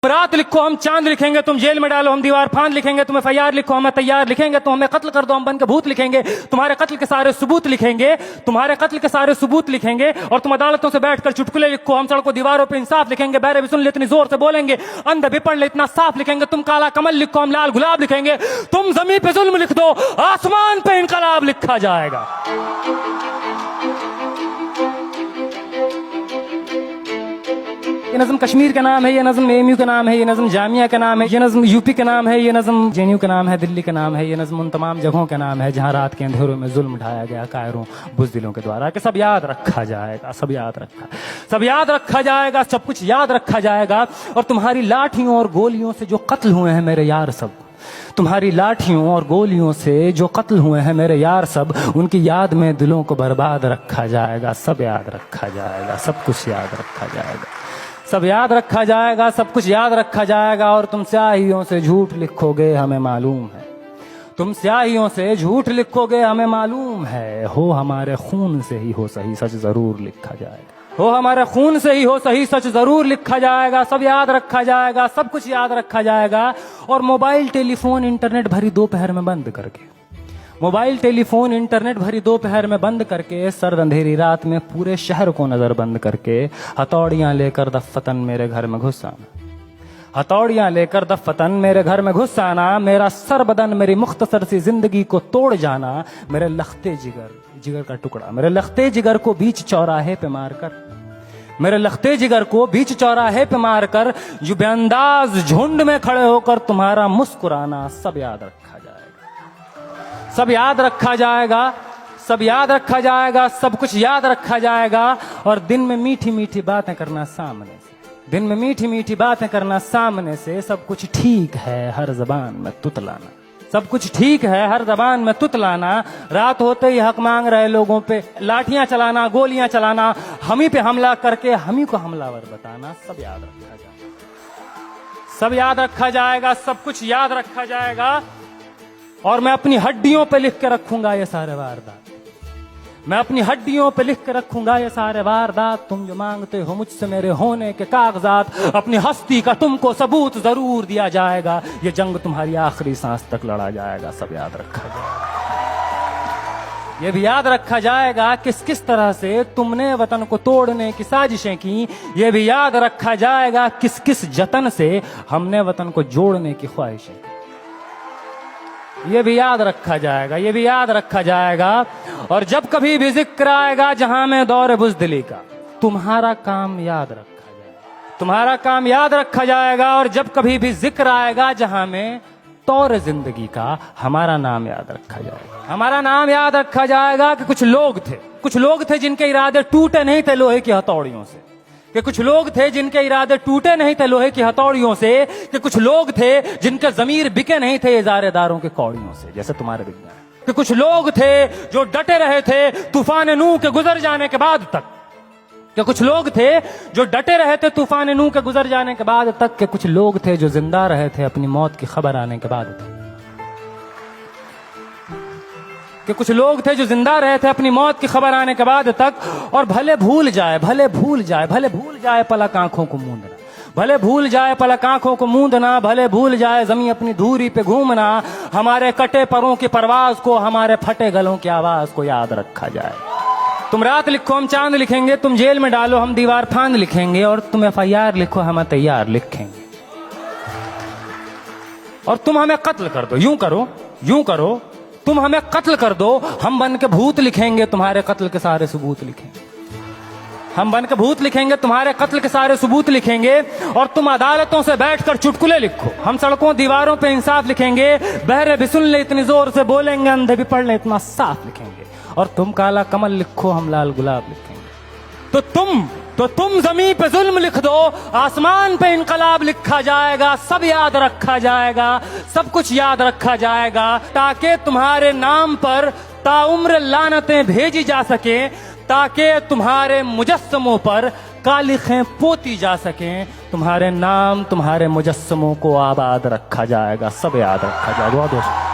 रात लिखो हम चांद लिखेंगे, तुम जेल में डालो हम दीवार फांद लिखेंगे, तुम FIR लिखो हमें तैयार लिखेंगे, तुम हमें कत्ल कर दो हम बन के भूत लिखेंगे, तुम्हारे कत्ल के सारे सबूत लिखेंगे, तुम्हारे कत्ल के सारे सबूत लिखेंगे। और तुम अदालतों से बैठकर चुटकुले लिखो, हम सड़कों दीवारों पे इंसाफ लिखेंगे, बहरे भी सुन ले इतनी जोर से बोलेंगे, अंधे भी पढ़ ले इतना साफ लिखेंगे, तुम काला कमल लिखो हम लाल गुलाब लिखेंगे, तुम जमीन पे जुल्म लिख दो आसमान पे इनकलाब लिखा जाएगा। ये नज़म कश्मीर का नाम है, ये नज़म AMU का नाम है, ये नज़म जामिया का नाम है, ये नज़म UP का नाम है, ये नज़म JNU का नाम है, दिल्ली का नाम है, ये नज़म उन तमाम जगहों का नाम है जहाँ रात के अंधेरों में जुल्म ढाया गया कायरों बुज़दिलों के द्वारा। कि सब याद रखा जाएगा, सब याद रखा जाएगा, सब कुछ याद रखा जाएगा। और तुम्हारी लाठियों और गोलियों से जो कत्ल हुए हैं मेरे यार सब, तुम्हारी लाठियों और गोलियों से जो कत्ल हुए हैं मेरे यार सब, उनकी याद में दिलों को बर्बाद रखा जाएगा। सब याद रखा जाएगा, सब कुछ याद रखा जाएगा, सब याद रखा जाएगा, सब कुछ याद रखा जाएगा। और तुम स्याहियों से झूठ लिखोगे हमें मालूम है, तुम स्याहियों से झूठ लिखोगे हमें मालूम है। हो हमारे खून से ही हो सही सच जरूर लिखा जाएगा, हो हमारे खून से ही हो सही सच जरूर लिखा जाएगा। सब याद रखा जाएगा, सब कुछ याद रखा जाएगा। और मोबाइल टेलीफोन इंटरनेट भरी दोपहर में बंद करके, मोबाइल टेलीफोन इंटरनेट भरी दोपहर में बंद करके, सर्द अंधेरी रात में पूरे शहर को नजर बंद करके, हथौड़ियां लेकर दफ्फतन मेरे घर में घुस आना, हथौड़ियां लेकर दफ्फतन मेरे घर में घुस आना, मेरा सर बदन मेरी मुख्तसर सी जिंदगी को तोड़ जाना, मेरे लखते जिगर का टुकड़ा, मेरे लखते जिगर को बीच चौराहे पे मारकर, मेरे लखते जिगर को बीच चौराहे पे मारकर, जो बेअंदाज झुंड में खड़े होकर तुम्हारा मुस्कुराना, सब याद रखा जाएगा, सब याद रखा जाएगा, सब याद रखा जाएगा, सब कुछ याद रखा जाएगा। और दिन में मीठी मीठी बातें करना सामने से, दिन में मीठी मीठी बातें करना सामने से, सब कुछ ठीक है हर जबान में तुतलाना, सब कुछ ठीक है हर जबान में तुतलाना। रात होते ही हक मांग रहे लोगों पे लाठियां चलाना, गोलियां चलाना, हम ही पे हमला करके हम ही को हमलावर बताना, सब याद रखा जाएगा, सब याद रखा जाएगा, सब कुछ याद रखा जाएगा। और मैं अपनी हड्डियों पे लिख के रखूंगा ये सारे वारदात, मैं अपनी हड्डियों पे लिख के रखूंगा ये सारे वारदात। तुम जो मांगते हो मुझसे मेरे होने के कागजात, अपनी हस्ती का तुमको सबूत जरूर दिया जाएगा। ये जंग तुम्हारी आखिरी सांस तक लड़ा जाएगा, सब याद रखा जाएगा। ये भी याद रखा जाएगा किस किस तरह से तुमने वतन को तोड़ने की साजिशें की, ये भी याद रखा जाएगा किस किस जतन से हमने वतन को जोड़ने की ख्वाहिशें की, ये भी याद रखा जाएगा, ये भी याद रखा जाएगा। और जब कभी भी जिक्र आएगा जहां में दौर बुज़दिली का, तुम्हारा काम याद रखा जाएगा, तुम्हारा काम याद रखा जाएगा। और जब कभी भी जिक्र आएगा जहां में तौर जिंदगी का, हमारा नाम याद रखा जाएगा, हमारा नाम याद रखा जाएगा। कि कुछ लोग थे जिनके इरादे टूटे नहीं थे लोहे की हथौड़ियों से, कि कुछ लोग थे जिनके इरादे टूटे नहीं थे लोहे की हथौड़ियों से, कि कुछ लोग थे जिनके ज़मीर बिके नहीं थे इजारेदारों के कौड़ियों से, जैसे तुम्हारे बिक गए। कि कुछ लोग थे जो डटे रहे थे तूफान नूह के गुजर जाने के बाद तक, कि कुछ लोग थे जो डटे रहे थे तूफान नूह के गुजर जाने के बाद तक, कि कुछ लोग थे जो जिंदा रहे थे अपनी मौत की खबर आने के बाद तक, कि कुछ लोग थे जो जिंदा रहे थे अपनी मौत की खबर आने के बाद तक। और भले भूल जाए पलक आंखों को मूंदना, भले भूल जाए पलक आंखों को मूंदना, भले भूल जाए जमीन अपनी धूरी पे घूमना, हमारे कटे परों की परवाज को, हमारे फटे गलों की आवाज को याद रखा जाए। तुम रात लिखो हम चांद लिखेंगे, तुम जेल में डालो हम दीवार फांद लिखेंगे, और तुम FIR लिखो हम तैयार लिखेंगे। और तुम हमें कत्ल कर दो, यूं करो तुम हमें कत्ल कर दो, हम बन के भूत लिखेंगे, तुम्हारे कत्ल के सारे सबूत लिखेंगे, हम बन के भूत लिखेंगे, तुम्हारे कत्ल के सारे सबूत लिखेंगे। और तुम अदालतों से बैठकर चुटकुले लिखो, हम सड़कों दीवारों पे इंसाफ लिखेंगे, बहरे भी सुन ले इतनी जोर से बोलेंगे, अंधे भी पढ़ ले इतना साफ लिखेंगे। और तुम काला कमल लिखो हम लाल गुलाब लिखेंगे। तो तुम जमीन पे जुल्म लिख दो, आसमान पे इनकलाब लिखा जाएगा, सब याद रखा जाएगा, सब कुछ याद रखा जाएगा। ताकि तुम्हारे नाम पर ताउम्र लानतें भेजी जा सके, ताकि तुम्हारे मुजस्समों पर कालिखें पोती जा सकें, तुम्हारे नाम तुम्हारे मुजस्समों को आबाद रखा जाएगा, सब याद रखा जाएगा।